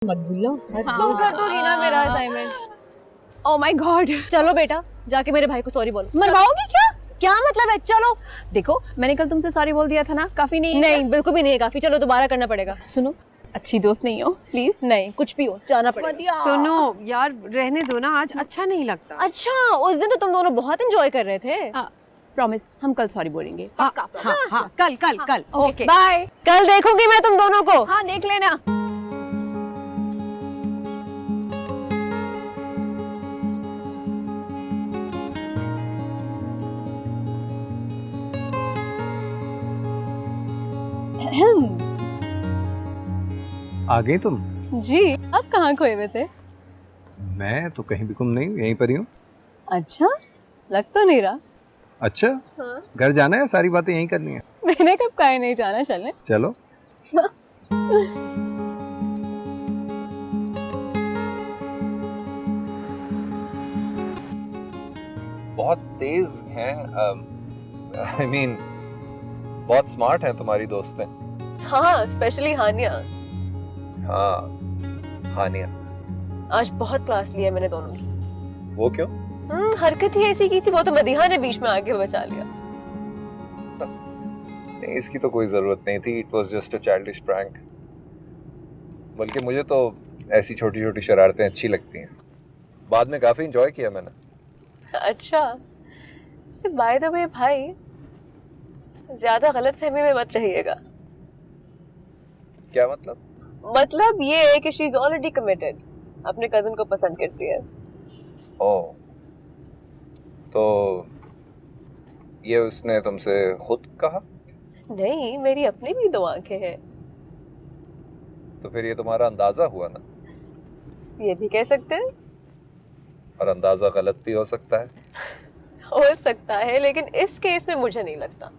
मत भूलो। तुम कर दोगी ना मेरा असाइनमेंट? Oh my God. चलो बेटा जाके मेरे भाई को सॉरी बोलो। मरवाओगी क्या? क्या मतलब है? चलो। देखो मैंने कल तुमसे सॉरी बोल दिया था ना, काफी नहीं है? नहीं बिल्कुल भी नहीं है काफी, चलो दोबारा करना पड़ेगा। सुनो, अच्छी दोस्त नहीं हो प्लीज। नहीं कुछ भी हो जाना पड़ेगा। सुनो यार, रहने दो ना, आज अच्छा नहीं लगता। अच्छा उस दिन तो तुम दोनों बहुत एंजॉय कर रहे थे। प्रॉमिस हम कल सॉरी बोलेंगे। हाँ, हाँ, कल कल कल। Okay bye. कल देखूंगी मैं तुम दोनों को। हाँ देख लेना। आ गई तुम? जी आप कहाँ खोए हुए थे? मैं तो कहीं भी गुम नहीं, यहीं पर ही हूँ। अच्छा लग तो नहीं रहा। अच्छा हाँ। घर जाना है, सारी बातें यहीं करनी है। मैंने कब कहीं नहीं जाना, चले। चलो। बहुत तेज हैं, आई मीन बहुत स्मार्ट हैं तुम्हारी दोस्तें। हाँ स्पेशली हानिया। हाँ हानिया। आज बहुत क्लास लिया मैंने दोनों की। वो क्यों? हरकत ही ऐसी की थी, वो तो मदीहा ने बीच में आके बचा लिया। नहीं इसकी तो कोई जरूरत नहीं थी, it was just a childish prank. बल्कि मुझे तो ऐसी छोटी छोटी शरारतें अच्छी लगती हैं। बाद में काफी एंजॉय किया मैंने। अच्छा बाय द वे भाई, ज्यादा गलतफहमी में मत रहिएगा। क्या मतलब? मतलब ये है कि शी इज ऑलरेडी कमिटेड, अपने कजिन को पसंद करती है। ओह, तो ये उसने तुमसे खुद कहा? नहीं मेरी अपनी भी दो आंखें हैं। तो फिर ये तुम्हारा अंदाजा हुआ ना। ये भी कह सकते हैं। और अंदाजा गलत भी हो सकता है। हो सकता है लेकिन इस केस में मुझे नहीं लगता।